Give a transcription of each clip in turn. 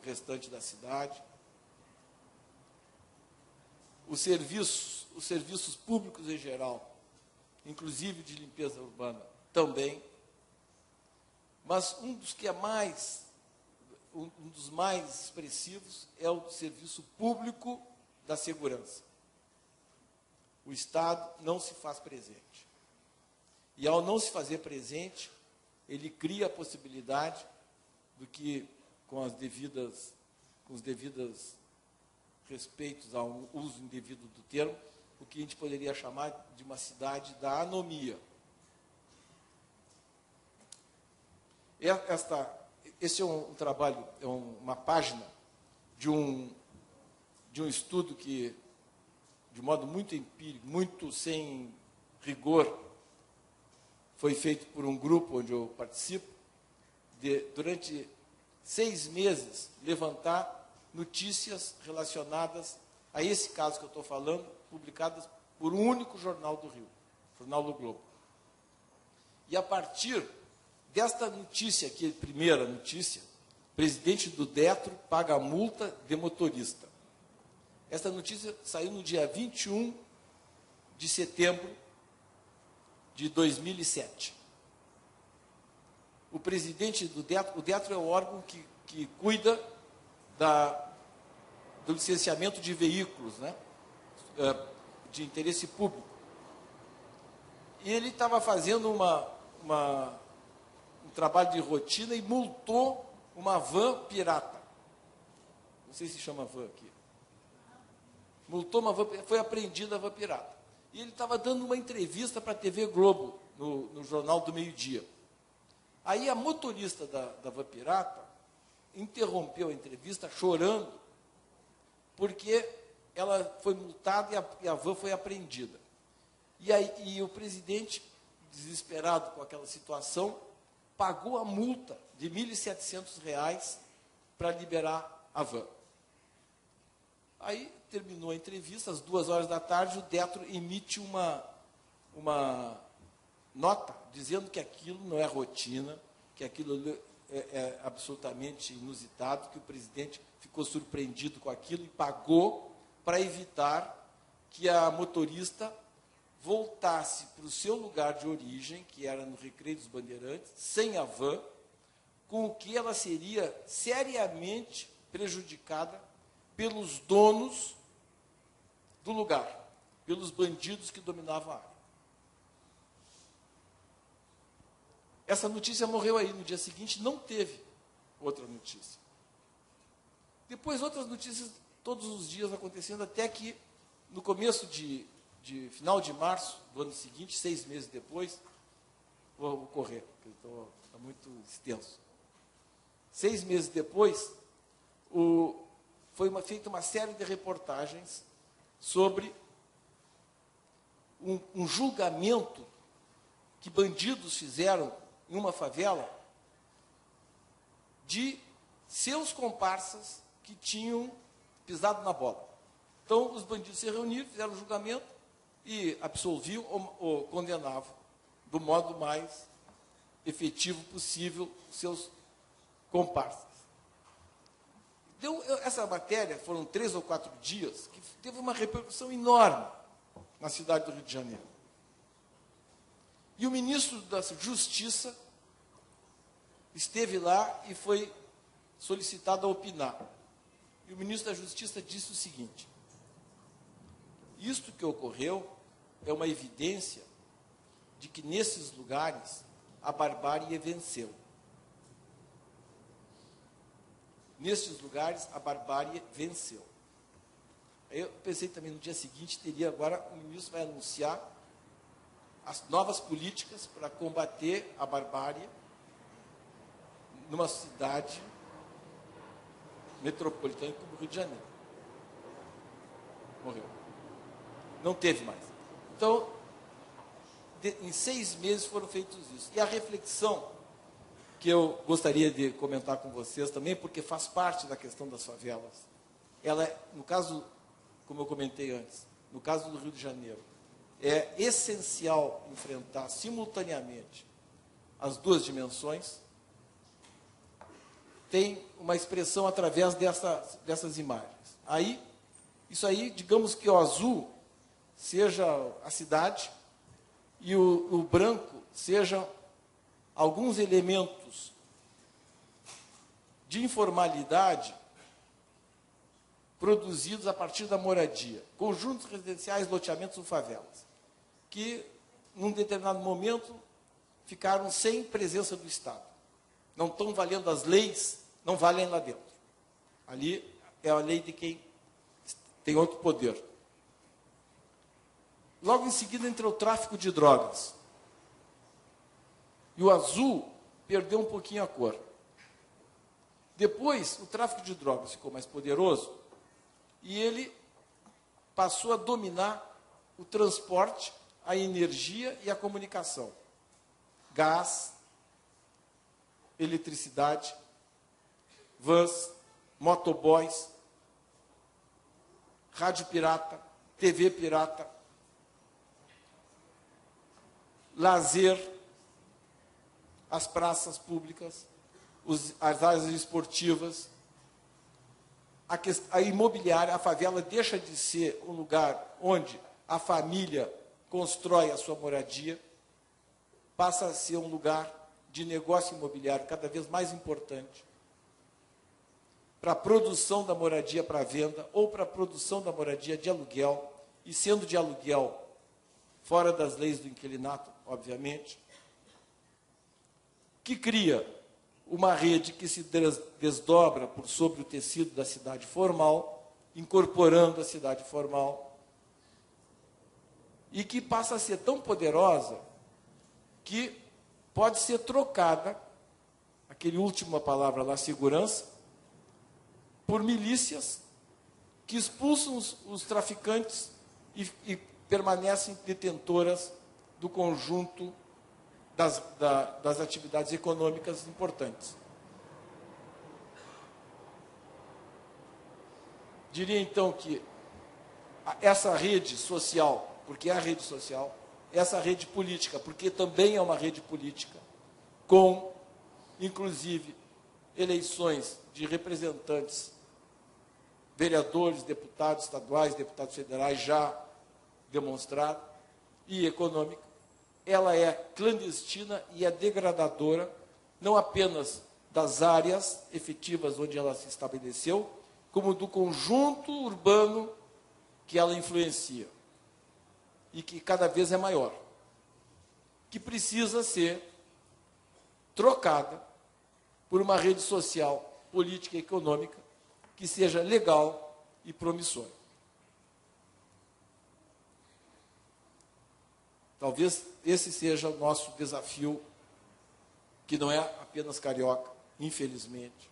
restante da cidade. Os serviços públicos em geral, inclusive de limpeza urbana, também. Mas um dos mais expressivos é o serviço público da segurança. O Estado não se faz presente. E, ao não se fazer presente, ele cria a possibilidade do que, com os devidos respeitos ao uso indevido do termo, o que a gente poderia chamar de uma cidade da anomia. Esse é um trabalho, é uma página de um estudo que, de modo muito empírico, muito sem rigor, foi feito por um grupo onde eu participo, durante 6 meses, levantar notícias relacionadas a esse caso que eu estou falando, publicadas por um único jornal do Rio, Jornal do Globo. E, a partir desta notícia aqui, primeira notícia, presidente do Detro paga multa de motorista. Essa notícia saiu no dia 21 de setembro de 2007. O presidente do Detro, o Detro é o órgão que cuida do licenciamento de veículos, né, de interesse público. E ele estava fazendo um trabalho de rotina e multou uma van pirata. Não sei se chama van aqui. Multou uma van, foi apreendida a van pirata. E ele estava dando uma entrevista para a TV Globo, no Jornal do Meio-Dia. Aí a motorista da van pirata interrompeu a entrevista chorando, porque ela foi multada e a van foi apreendida. E o presidente, desesperado com aquela situação, pagou a multa de R$ 1.700 para liberar a van. Aí terminou a entrevista, às 14h, o Detro emite uma nota dizendo que aquilo não é rotina, que aquilo é absolutamente inusitado, que o presidente ficou surpreendido com aquilo e pagou para evitar que a motorista voltasse para o seu lugar de origem, que era no Recreio dos Bandeirantes, sem a van, com o que ela seria seriamente prejudicada pelos donos do lugar, pelos bandidos que dominavam a área. Essa notícia morreu aí. No dia seguinte, não teve outra notícia. Depois, outras notícias, todos os dias acontecendo, até que, no começo final de março do ano seguinte, 6 meses depois, vou correr, porque está muito extenso. 6 meses depois, foi feita uma série de reportagens sobre um julgamento que bandidos fizeram em uma favela de seus comparsas que tinham pisado na bola. Então, os bandidos se reuniram, fizeram um julgamento e absolviam ou condenavam do modo mais efetivo possível seus comparsas. Essa matéria, foram 3 ou 4 dias, que teve uma repercussão enorme na cidade do Rio de Janeiro. E o ministro da Justiça esteve lá e foi solicitado a opinar. E o ministro da Justiça disse o seguinte: isto que ocorreu é uma evidência de que nesses lugares a barbárie venceu. Nestes lugares a barbárie venceu. Aí eu pensei também, no dia seguinte, agora o ministro vai anunciar as novas políticas para combater a barbárie numa cidade metropolitana como o Rio de Janeiro. Morreu. Não teve mais. Então, em 6 meses foram feitos isso. E a reflexão que eu gostaria de comentar com vocês também, porque faz parte da questão das favelas, ela é, no caso, como eu comentei antes, no caso do Rio de Janeiro, é essencial enfrentar simultaneamente as duas dimensões, tem uma expressão através dessas imagens. Isso aí, digamos que o azul seja a cidade e o branco seja alguns elementos de informalidade produzidos a partir da moradia, conjuntos residenciais, loteamentos ou favelas, que, num determinado momento, ficaram sem presença do Estado. Não estão valendo as leis, não valem lá dentro. Ali é a lei de quem tem outro poder. Logo em seguida entra o tráfico de drogas. E o azul perdeu um pouquinho a cor. Depois, o tráfico de drogas ficou mais poderoso e ele passou a dominar o transporte, a energia e a comunicação. Gás, eletricidade, vans, motoboys, rádio pirata, TV pirata, lazer, as praças públicas, as áreas esportivas, a imobiliária. A favela deixa de ser um lugar onde a família constrói a sua moradia, passa a ser um lugar de negócio imobiliário cada vez mais importante para a produção da moradia para venda ou para a produção da moradia de aluguel, e sendo de aluguel fora das leis do inquilinato, obviamente, que cria uma rede que se desdobra por sobre o tecido da cidade formal, incorporando a cidade formal, e que passa a ser tão poderosa que pode ser trocada, aquele última palavra lá, segurança, por milícias que expulsam os traficantes e permanecem detentoras do conjunto das atividades econômicas importantes. Diria, então, que essa rede social, porque é a rede social, essa rede política, porque também é uma rede política, com, inclusive, eleições de representantes, vereadores, deputados estaduais, deputados federais já demonstrado, e econômica, ela é clandestina e é degradadora, não apenas das áreas efetivas onde ela se estabeleceu, como do conjunto urbano que ela influencia, e que cada vez é maior, que precisa ser trocada por uma rede social, política e econômica que seja legal e promissora. Talvez esse seja o nosso desafio, que não é apenas carioca, infelizmente,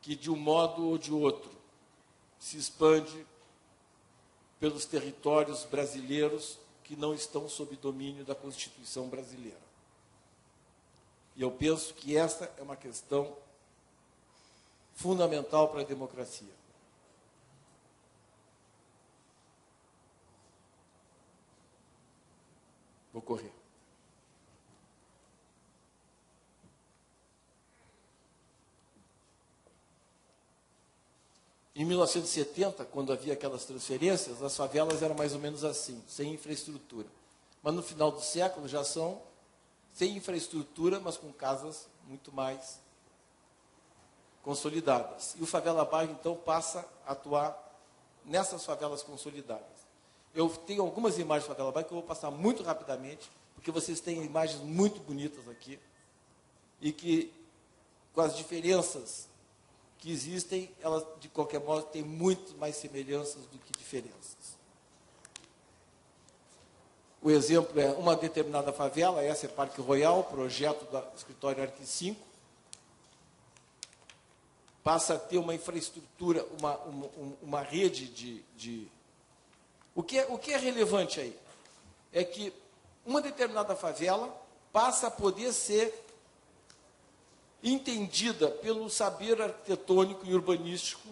que de um modo ou de outro se expande pelos territórios brasileiros que não estão sob domínio da Constituição brasileira. E eu penso que essa é uma questão fundamental para a democracia. Vou correr. Em 1970, quando havia aquelas transferências, as favelas eram mais ou menos assim, sem infraestrutura. Mas no final do século já são sem infraestrutura, mas com casas muito mais consolidadas. E o Favela Bairro, então, passa a atuar nessas favelas consolidadas. Eu tenho algumas imagens do Favela Bairro que eu vou passar muito rapidamente, porque vocês têm imagens muito bonitas aqui, e que, com as diferenças que existem, elas, de qualquer modo, têm muito mais semelhanças do que diferenças. O exemplo é uma determinada favela, essa é Parque Royal, projeto do escritório Arqui 5, passa a ter uma infraestrutura, uma rede de... O que é relevante aí? É que uma determinada favela passa a poder ser entendida pelo saber arquitetônico e urbanístico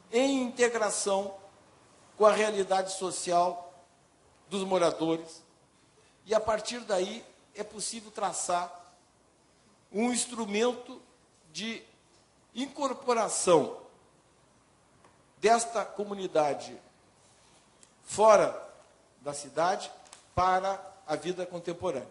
em integração com a realidade social dos moradores, e a partir daí é possível traçar um instrumento de incorporação desta comunidade fora da cidade para a vida contemporânea.